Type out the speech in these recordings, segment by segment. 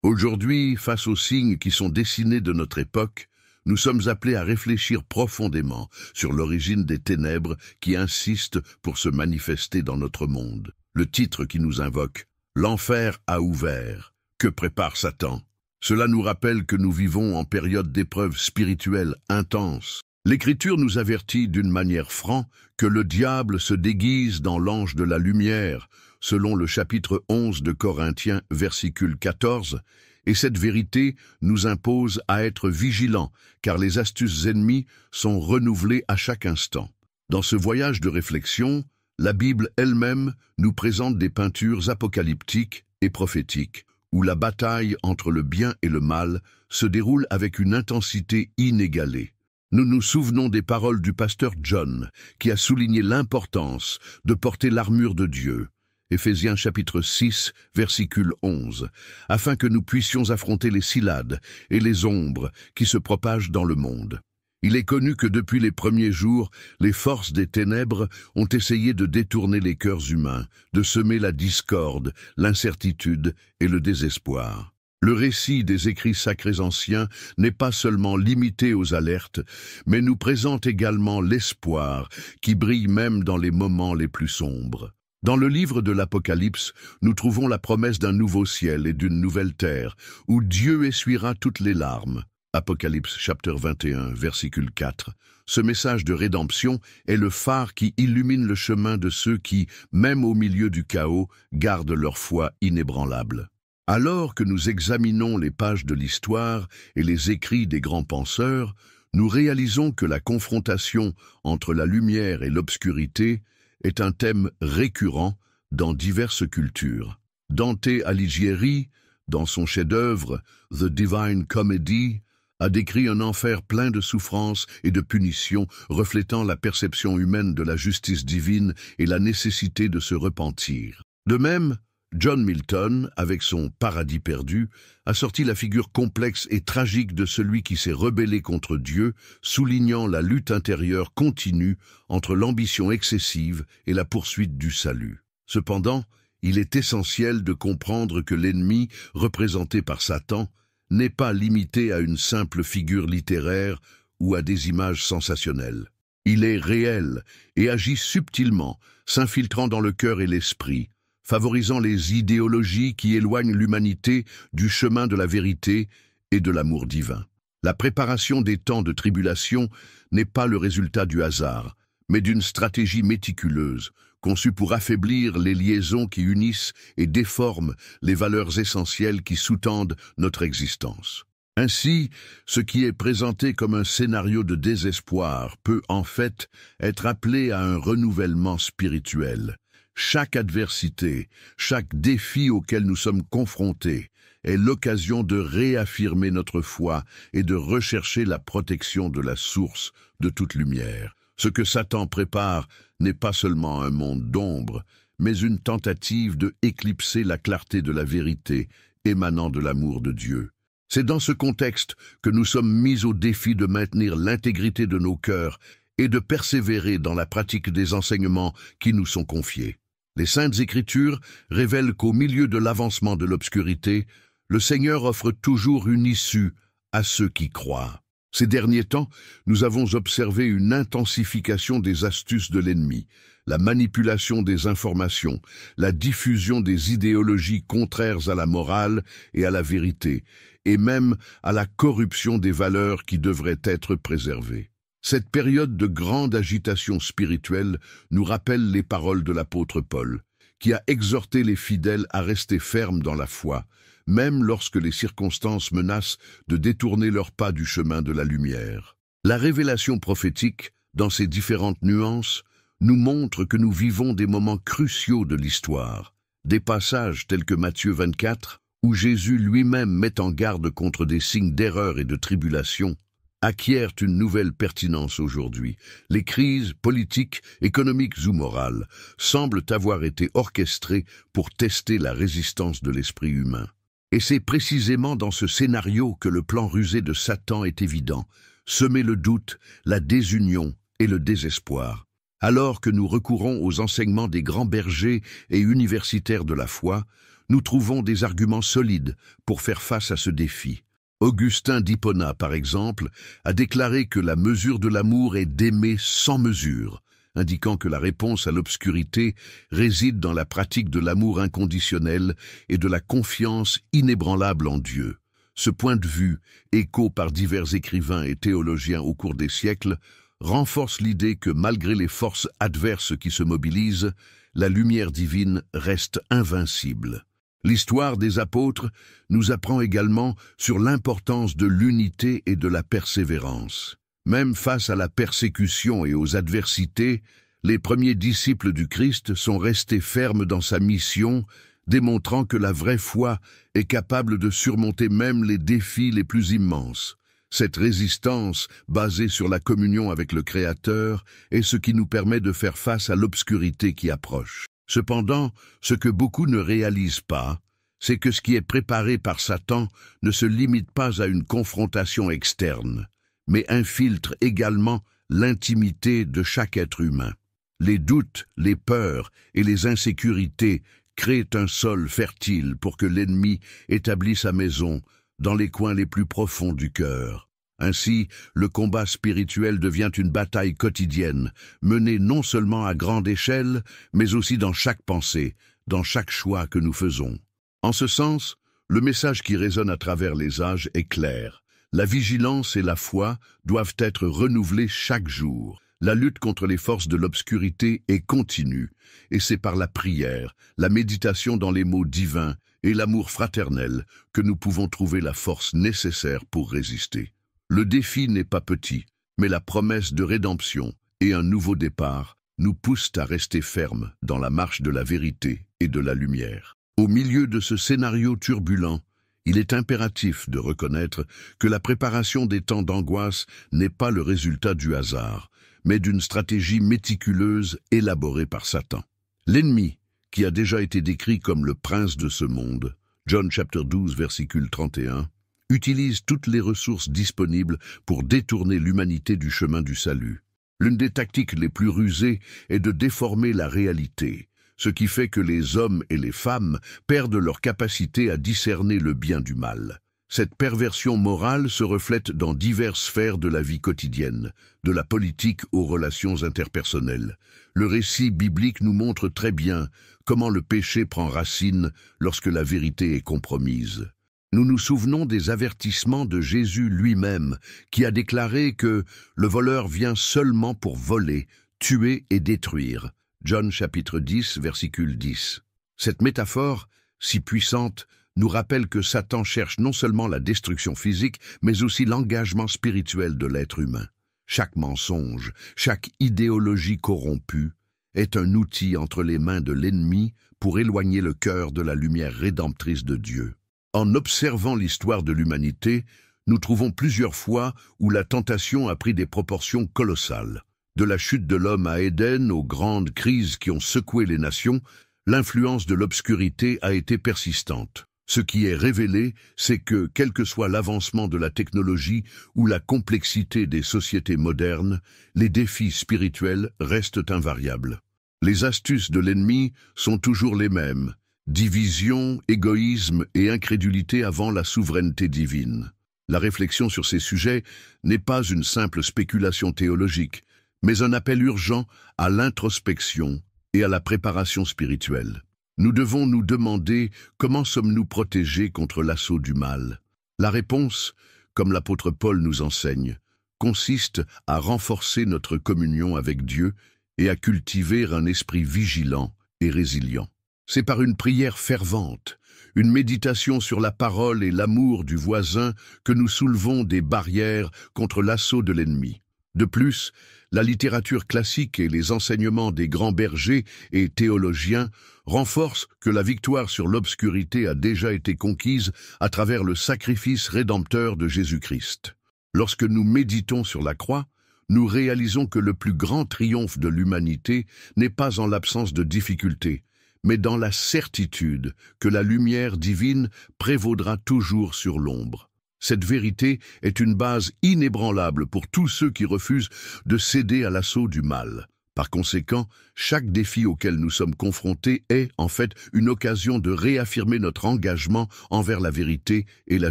Aujourd'hui, face aux signes qui sont dessinés de notre époque, nous sommes appelés à réfléchir profondément sur l'origine des ténèbres qui insistent pour se manifester dans notre monde. Le titre qui nous invoque, « L'enfer a ouvert ». Que prépare Satan? Cela nous rappelle que nous vivons en période d'épreuves spirituelles intenses. L'Écriture nous avertit d'une manière franche que le diable se déguise dans l'ange de la lumière, selon le chapitre 11 de Corinthiens, versicule 14, et cette vérité nous impose à être vigilants, car les astuces ennemies sont renouvelées à chaque instant. Dans ce voyage de réflexion, la Bible elle-même nous présente des peintures apocalyptiques et prophétiques, où la bataille entre le bien et le mal se déroule avec une intensité inégalée. Nous nous souvenons des paroles du pasteur John, qui a souligné l'importance de porter l'armure de Dieu, Éphésiens chapitre 6, versicule 11, afin que nous puissions affronter les Cylades et les ombres qui se propagent dans le monde. Il est connu que depuis les premiers jours, les forces des ténèbres ont essayé de détourner les cœurs humains, de semer la discorde, l'incertitude et le désespoir. Le récit des écrits sacrés anciens n'est pas seulement limité aux alertes, mais nous présente également l'espoir qui brille même dans les moments les plus sombres. Dans le livre de l'Apocalypse, nous trouvons la promesse d'un nouveau ciel et d'une nouvelle terre, où Dieu essuiera toutes les larmes. Apocalypse chapitre 21, versicule 4. Ce message de rédemption est le phare qui illumine le chemin de ceux qui, même au milieu du chaos, gardent leur foi inébranlable. Alors que nous examinons les pages de l'histoire et les écrits des grands penseurs, nous réalisons que la confrontation entre la lumière et l'obscurité est un thème récurrent dans diverses cultures. Dante Alighieri, dans son chef-d'œuvre The Divine Comedy, a décrit un enfer plein de souffrances et de punitions, reflétant la perception humaine de la justice divine et la nécessité de se repentir. De même, John Milton, avec son Paradis perdu, a sorti la figure complexe et tragique de celui qui s'est rebellé contre Dieu, soulignant la lutte intérieure continue entre l'ambition excessive et la poursuite du salut. Cependant, il est essentiel de comprendre que l'ennemi, représenté par Satan, n'est pas limité à une simple figure littéraire ou à des images sensationnelles. Il est réel et agit subtilement, s'infiltrant dans le cœur et l'esprit, favorisant les idéologies qui éloignent l'humanité du chemin de la vérité et de l'amour divin. La préparation des temps de tribulation n'est pas le résultat du hasard, mais d'une stratégie méticuleuse, conçue pour affaiblir les liaisons qui unissent et déforment les valeurs essentielles qui sous-tendent notre existence. Ainsi, ce qui est présenté comme un scénario de désespoir peut en fait être appelé à un renouvellement spirituel. Chaque adversité, chaque défi auquel nous sommes confrontés est l'occasion de réaffirmer notre foi et de rechercher la protection de la source de toute lumière. Ce que Satan prépare n'est pas seulement un monde d'ombre, mais une tentative de éclipser la clarté de la vérité émanant de l'amour de Dieu. C'est dans ce contexte que nous sommes mis au défi de maintenir l'intégrité de nos cœurs et de persévérer dans la pratique des enseignements qui nous sont confiés. Les Saintes Écritures révèlent qu'au milieu de l'avancement de l'obscurité, le Seigneur offre toujours une issue à ceux qui croient. Ces derniers temps, nous avons observé une intensification des astuces de l'ennemi, la manipulation des informations, la diffusion des idéologies contraires à la morale et à la vérité, et même à la corruption des valeurs qui devraient être préservées. Cette période de grande agitation spirituelle nous rappelle les paroles de l'apôtre Paul, qui a exhorté les fidèles à rester fermes dans la foi, même lorsque les circonstances menacent de détourner leurs pas du chemin de la lumière. La révélation prophétique, dans ses différentes nuances, nous montre que nous vivons des moments cruciaux de l'histoire. Des passages tels que Matthieu 24, où Jésus lui-même met en garde contre des signes d'erreur et de tribulation, acquièrent une nouvelle pertinence aujourd'hui. Les crises politiques, économiques ou morales semblent avoir été orchestrées pour tester la résistance de l'esprit humain. Et c'est précisément dans ce scénario que le plan rusé de Satan est évident, semer le doute, la désunion et le désespoir. Alors que nous recourons aux enseignements des grands bergers et universitaires de la foi, nous trouvons des arguments solides pour faire face à ce défi. Augustin d'Hippona, par exemple, a déclaré que la mesure de l'amour est d'aimer sans mesure, indiquant que la réponse à l'obscurité réside dans la pratique de l'amour inconditionnel et de la confiance inébranlable en Dieu. Ce point de vue, écho par divers écrivains et théologiens au cours des siècles, renforce l'idée que malgré les forces adverses qui se mobilisent, la lumière divine reste invincible. L'histoire des apôtres nous apprend également sur l'importance de l'unité et de la persévérance. Même face à la persécution et aux adversités, les premiers disciples du Christ sont restés fermes dans sa mission, démontrant que la vraie foi est capable de surmonter même les défis les plus immenses. Cette résistance, basée sur la communion avec le Créateur, est ce qui nous permet de faire face à l'obscurité qui approche. Cependant, ce que beaucoup ne réalisent pas, c'est que ce qui est préparé par Satan ne se limite pas à une confrontation externe, mais infiltre également l'intimité de chaque être humain. Les doutes, les peurs et les insécurités créent un sol fertile pour que l'ennemi établisse sa maison dans les coins les plus profonds du cœur. Ainsi, le combat spirituel devient une bataille quotidienne, menée non seulement à grande échelle, mais aussi dans chaque pensée, dans chaque choix que nous faisons. En ce sens, le message qui résonne à travers les âges est clair. La vigilance et la foi doivent être renouvelées chaque jour. La lutte contre les forces de l'obscurité est continue, et c'est par la prière, la méditation dans les mots divins et l'amour fraternel que nous pouvons trouver la force nécessaire pour résister. Le défi n'est pas petit, mais la promesse de rédemption et un nouveau départ nous poussent à rester fermes dans la marche de la vérité et de la lumière. Au milieu de ce scénario turbulent, il est impératif de reconnaître que la préparation des temps d'angoisse n'est pas le résultat du hasard, mais d'une stratégie méticuleuse élaborée par Satan. L'ennemi, qui a déjà été décrit comme le prince de ce monde, John chapitre 12, versicule 31, utilise toutes les ressources disponibles pour détourner l'humanité du chemin du salut. L'une des tactiques les plus rusées est de déformer la réalité, ce qui fait que les hommes et les femmes perdent leur capacité à discerner le bien du mal. Cette perversion morale se reflète dans diverses sphères de la vie quotidienne, de la politique aux relations interpersonnelles. Le récit biblique nous montre très bien comment le péché prend racine lorsque la vérité est compromise. Nous nous souvenons des avertissements de Jésus lui-même, qui a déclaré que le voleur vient seulement pour voler, tuer et détruire. John chapitre 10, versicule 10. Cette métaphore, si puissante, nous rappelle que Satan cherche non seulement la destruction physique, mais aussi l'engagement spirituel de l'être humain. Chaque mensonge, chaque idéologie corrompue est un outil entre les mains de l'ennemi pour éloigner le cœur de la lumière rédemptrice de Dieu. En observant l'histoire de l'humanité, nous trouvons plusieurs fois où la tentation a pris des proportions colossales. De la chute de l'homme à Éden aux grandes crises qui ont secoué les nations, l'influence de l'obscurité a été persistante. Ce qui est révélé, c'est que, quel que soit l'avancement de la technologie ou la complexité des sociétés modernes, les défis spirituels restent invariables. Les astuces de l'ennemi sont toujours les mêmes: division, égoïsme et incrédulité avant la souveraineté divine. La réflexion sur ces sujets n'est pas une simple spéculation théologique, mais un appel urgent à l'introspection et à la préparation spirituelle. Nous devons nous demander comment sommes-nous protégés contre l'assaut du mal. La réponse, comme l'apôtre Paul nous enseigne, consiste à renforcer notre communion avec Dieu et à cultiver un esprit vigilant et résilient. C'est par une prière fervente, une méditation sur la parole et l'amour du voisin que nous soulevons des barrières contre l'assaut de l'ennemi. De plus, la littérature classique et les enseignements des grands bergers et théologiens renforcent que la victoire sur l'obscurité a déjà été conquise à travers le sacrifice rédempteur de Jésus-Christ. Lorsque nous méditons sur la croix, nous réalisons que le plus grand triomphe de l'humanité n'est pas en l'absence de difficultés, mais dans la certitude que la lumière divine prévaudra toujours sur l'ombre. Cette vérité est une base inébranlable pour tous ceux qui refusent de céder à l'assaut du mal. Par conséquent, chaque défi auquel nous sommes confrontés est, en fait, une occasion de réaffirmer notre engagement envers la vérité et la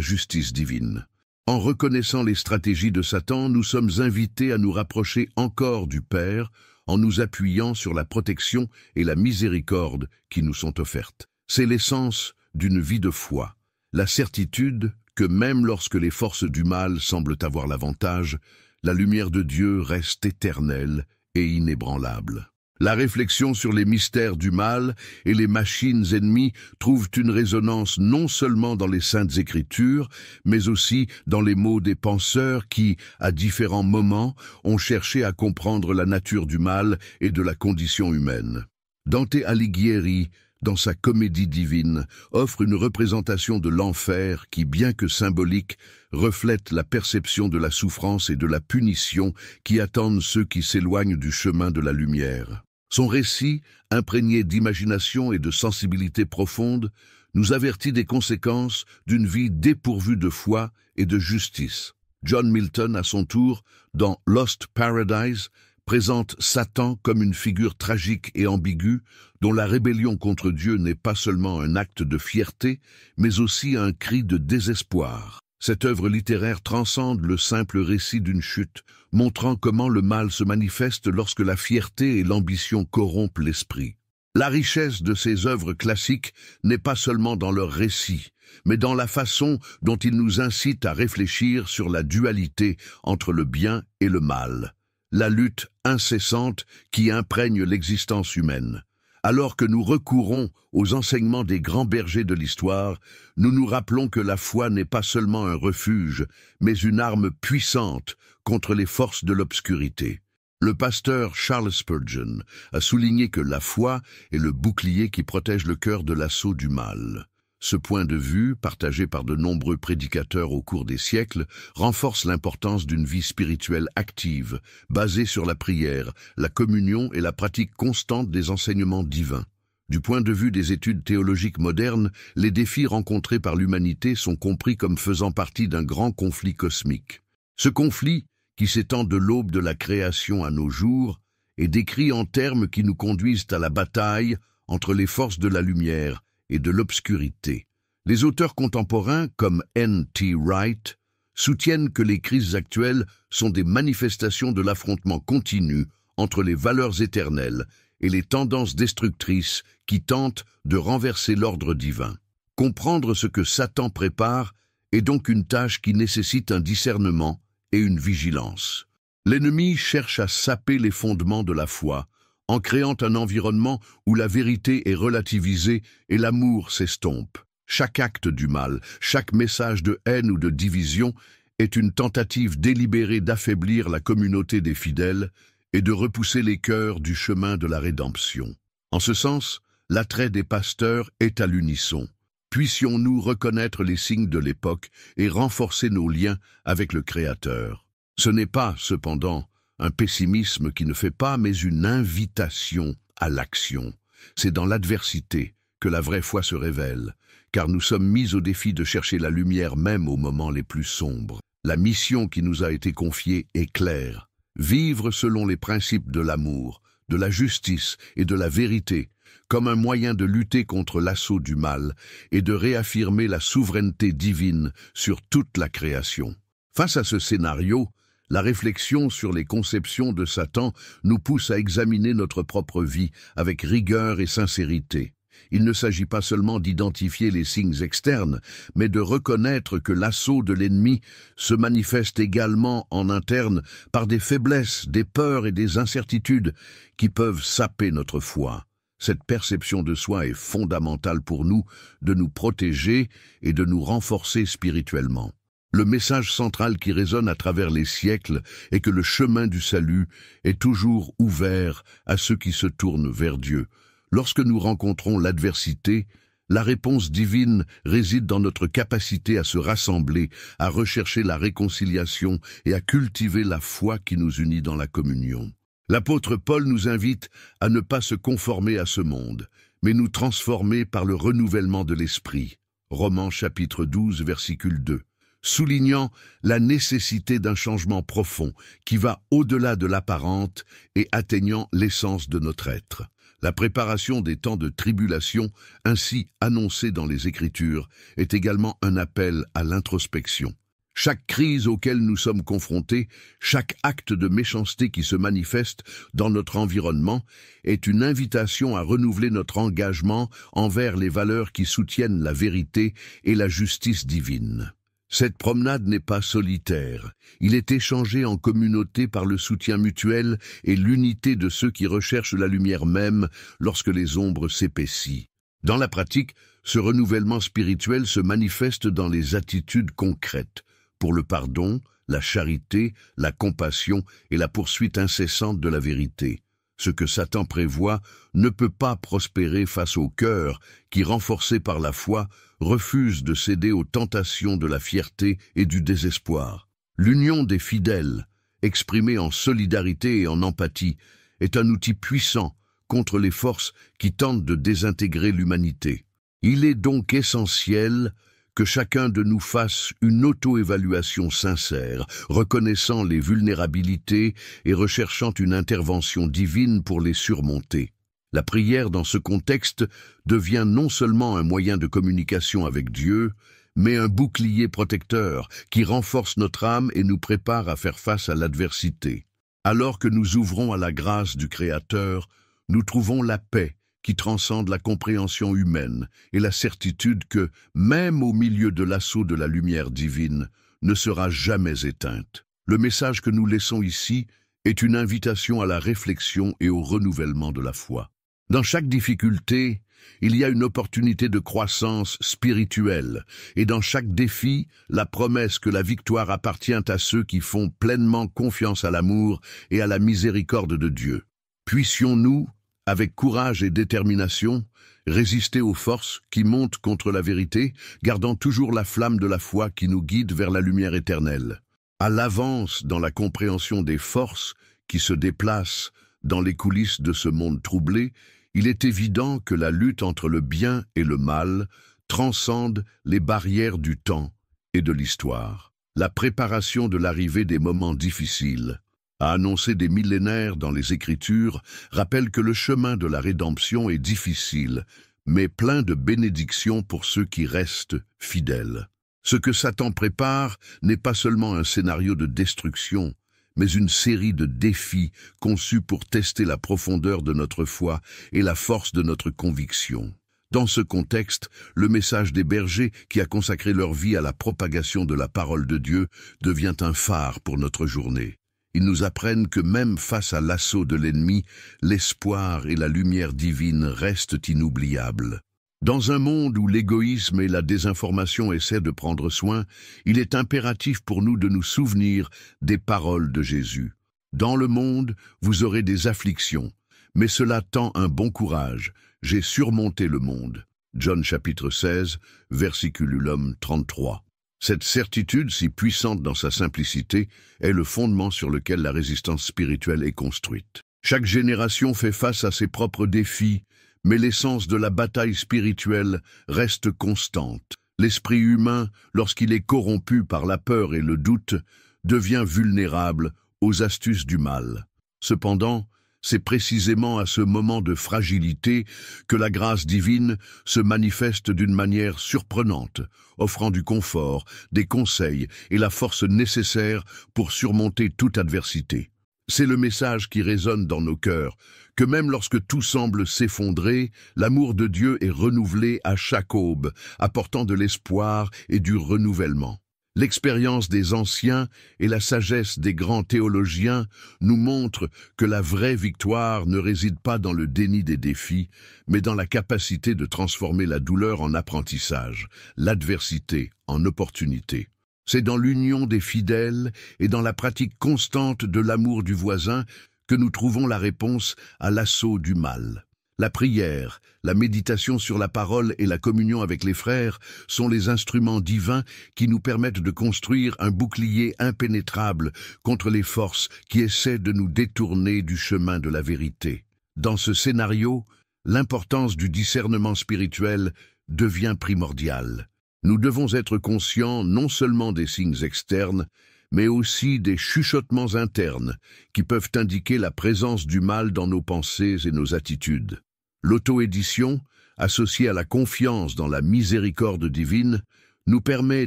justice divine. En reconnaissant les stratégies de Satan, nous sommes invités à nous rapprocher encore du Père en nous appuyant sur la protection et la miséricorde qui nous sont offertes. C'est l'essence d'une vie de foi, la certitude que même lorsque les forces du mal semblent avoir l'avantage, la lumière de Dieu reste éternelle et inébranlable. La réflexion sur les mystères du mal et les machines ennemies trouve une résonance non seulement dans les Saintes Écritures, mais aussi dans les mots des penseurs qui, à différents moments, ont cherché à comprendre la nature du mal et de la condition humaine. Dante Alighieri, dans sa Comédie divine, offre une représentation de l'enfer qui, bien que symbolique, reflète la perception de la souffrance et de la punition qui attendent ceux qui s'éloignent du chemin de la lumière. Son récit, imprégné d'imagination et de sensibilité profonde, nous avertit des conséquences d'une vie dépourvue de foi et de justice. John Milton, à son tour, dans Lost Paradise, présente Satan comme une figure tragique et ambiguë, dont la rébellion contre Dieu n'est pas seulement un acte de fierté, mais aussi un cri de désespoir. Cette œuvre littéraire transcende le simple récit d'une chute, montrant comment le mal se manifeste lorsque la fierté et l'ambition corrompent l'esprit. La richesse de ces œuvres classiques n'est pas seulement dans leur récit, mais dans la façon dont ils nous incitent à réfléchir sur la dualité entre le bien et le mal, la lutte incessante qui imprègne l'existence humaine. Alors que nous recourons aux enseignements des grands bergers de l'histoire, nous nous rappelons que la foi n'est pas seulement un refuge, mais une arme puissante contre les forces de l'obscurité. Le pasteur Charles Spurgeon a souligné que la foi est le bouclier qui protège le cœur de l'assaut du mal. Ce point de vue, partagé par de nombreux prédicateurs au cours des siècles, renforce l'importance d'une vie spirituelle active, basée sur la prière, la communion et la pratique constante des enseignements divins. Du point de vue des études théologiques modernes, les défis rencontrés par l'humanité sont compris comme faisant partie d'un grand conflit cosmique. Ce conflit, qui s'étend de l'aube de la création à nos jours, est décrit en termes qui nous conduisent à la bataille entre les forces de la lumière et de l'obscurité. Les auteurs contemporains, comme N.T. Wright, soutiennent que les crises actuelles sont des manifestations de l'affrontement continu entre les valeurs éternelles et les tendances destructrices qui tentent de renverser l'ordre divin. Comprendre ce que Satan prépare est donc une tâche qui nécessite un discernement et une vigilance. L'ennemi cherche à saper les fondements de la foi, en créant un environnement où la vérité est relativisée et l'amour s'estompe. Chaque acte du mal, chaque message de haine ou de division est une tentative délibérée d'affaiblir la communauté des fidèles et de repousser les cœurs du chemin de la rédemption. En ce sens, l'attrait des pasteurs est à l'unisson. Puissions-nous reconnaître les signes de l'époque et renforcer nos liens avec le Créateur. Ce n'est pas, cependant, un pessimisme qui ne fait pas, mais une invitation à l'action. C'est dans l'adversité que la vraie foi se révèle, car nous sommes mis au défi de chercher la lumière même aux moments les plus sombres. La mission qui nous a été confiée est claire. Vivre selon les principes de l'amour, de la justice et de la vérité, comme un moyen de lutter contre l'assaut du mal et de réaffirmer la souveraineté divine sur toute la création. Face à ce scénario, la réflexion sur les conceptions de Satan nous pousse à examiner notre propre vie avec rigueur et sincérité. Il ne s'agit pas seulement d'identifier les signes externes, mais de reconnaître que l'assaut de l'ennemi se manifeste également en interne par des faiblesses, des peurs et des incertitudes qui peuvent saper notre foi. Cette perception de soi est fondamentale pour nous de nous protéger et de nous renforcer spirituellement. Le message central qui résonne à travers les siècles est que le chemin du salut est toujours ouvert à ceux qui se tournent vers Dieu. Lorsque nous rencontrons l'adversité, la réponse divine réside dans notre capacité à se rassembler, à rechercher la réconciliation et à cultiver la foi qui nous unit dans la communion. L'apôtre Paul nous invite à ne pas se conformer à ce monde, mais nous transformer par le renouvellement de l'esprit. Romains chapitre 12, versicule 2. soulignant la nécessité d'un changement profond qui va au-delà de l'apparente et atteignant l'essence de notre être. La préparation des temps de tribulation, ainsi annoncée dans les Écritures, est également un appel à l'introspection. Chaque crise auquel nous sommes confrontés, chaque acte de méchanceté qui se manifeste dans notre environnement est une invitation à renouveler notre engagement envers les valeurs qui soutiennent la vérité et la justice divine. Cette promenade n'est pas solitaire. Il est échangé en communauté par le soutien mutuel et l'unité de ceux qui recherchent la lumière même lorsque les ombres s'épaississent. Dans la pratique, ce renouvellement spirituel se manifeste dans les attitudes concrètes, pour le pardon, la charité, la compassion et la poursuite incessante de la vérité. Ce que Satan prévoit ne peut pas prospérer face au cœur qui, renforcé par la foi, refuse de céder aux tentations de la fierté et du désespoir. L'union des fidèles, exprimée en solidarité et en empathie, est un outil puissant contre les forces qui tentent de désintégrer l'humanité. Il est donc essentiel que chacun de nous fasse une auto-évaluation sincère, reconnaissant les vulnérabilités et recherchant une intervention divine pour les surmonter. La prière dans ce contexte devient non seulement un moyen de communication avec Dieu, mais un bouclier protecteur qui renforce notre âme et nous prépare à faire face à l'adversité. Alors que nous ouvrons à la grâce du Créateur, nous trouvons la paix qui transcende la compréhension humaine et la certitude que, même au milieu de l'assaut de la lumière divine, ne sera jamais éteinte. Le message que nous laissons ici est une invitation à la réflexion et au renouvellement de la foi. Dans chaque difficulté, il y a une opportunité de croissance spirituelle, et dans chaque défi, la promesse que la victoire appartient à ceux qui font pleinement confiance à l'amour et à la miséricorde de Dieu. Puissions-nous, avec courage et détermination, résister aux forces qui montent contre la vérité, gardant toujours la flamme de la foi qui nous guide vers la lumière éternelle. À l'avance dans la compréhension des forces qui se déplacent dans les coulisses de ce monde troublé, il est évident que la lutte entre le bien et le mal transcende les barrières du temps et de l'histoire. La préparation de l'arrivée des moments difficiles, à annoncer des millénaires dans les Écritures, rappelle que le chemin de la rédemption est difficile, mais plein de bénédictions pour ceux qui restent fidèles. Ce que Satan prépare n'est pas seulement un scénario de destruction, mais une série de défis conçus pour tester la profondeur de notre foi et la force de notre conviction. Dans ce contexte, le message des bergers qui a consacré leur vie à la propagation de la parole de Dieu devient un phare pour notre journée. Ils nous apprennent que même face à l'assaut de l'ennemi, l'espoir et la lumière divine restent inoubliables. Dans un monde où l'égoïsme et la désinformation essaient de prendre soin, il est impératif pour nous de nous souvenir des paroles de Jésus. Dans le monde, vous aurez des afflictions, mais cela tend un bon courage. J'ai surmonté le monde. John chapitre 16, versiculum 33. Cette certitude, si puissante dans sa simplicité, est le fondement sur lequel la résistance spirituelle est construite. Chaque génération fait face à ses propres défis, mais l'essence de la bataille spirituelle reste constante. L'esprit humain, lorsqu'il est corrompu par la peur et le doute, devient vulnérable aux astuces du mal. Cependant, c'est précisément à ce moment de fragilité que la grâce divine se manifeste d'une manière surprenante, offrant du confort, des conseils et la force nécessaire pour surmonter toute adversité. C'est le message qui résonne dans nos cœurs, que même lorsque tout semble s'effondrer, l'amour de Dieu est renouvelé à chaque aube, apportant de l'espoir et du renouvellement. L'expérience des anciens et la sagesse des grands théologiens nous montrent que la vraie victoire ne réside pas dans le déni des défis, mais dans la capacité de transformer la douleur en apprentissage, l'adversité en opportunité. C'est dans l'union des fidèles et dans la pratique constante de l'amour du voisin que nous trouvons la réponse à l'assaut du mal. La prière, la méditation sur la parole et la communion avec les frères sont les instruments divins qui nous permettent de construire un bouclier impénétrable contre les forces qui essaient de nous détourner du chemin de la vérité. Dans ce scénario, l'importance du discernement spirituel devient primordiale. Nous devons être conscients non seulement des signes externes, mais aussi des chuchotements internes qui peuvent indiquer la présence du mal dans nos pensées et nos attitudes. L'auto-édition, associée à la confiance dans la miséricorde divine, nous permet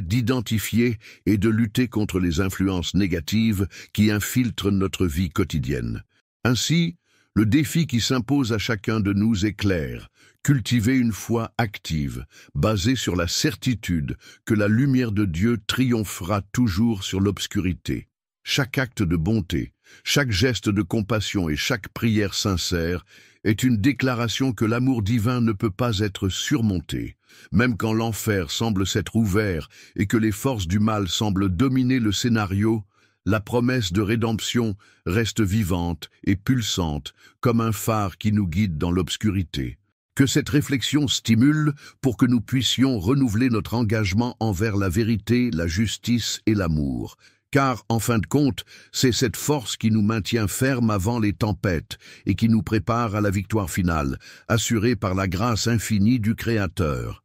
d'identifier et de lutter contre les influences négatives qui infiltrent notre vie quotidienne. Ainsi, le défi qui s'impose à chacun de nous est clair: cultiver une foi active, basée sur la certitude que la lumière de Dieu triomphera toujours sur l'obscurité. Chaque acte de bonté, chaque geste de compassion et chaque prière sincère est une déclaration que l'amour divin ne peut pas être surmonté. Même quand l'enfer semble s'être ouvert et que les forces du mal semblent dominer le scénario, la promesse de rédemption reste vivante et pulsante comme un phare qui nous guide dans l'obscurité. Que cette réflexion stimule pour que nous puissions renouveler notre engagement envers la vérité, la justice et l'amour. Car, en fin de compte, c'est cette force qui nous maintient fermes avant les tempêtes et qui nous prépare à la victoire finale, assurée par la grâce infinie du Créateur.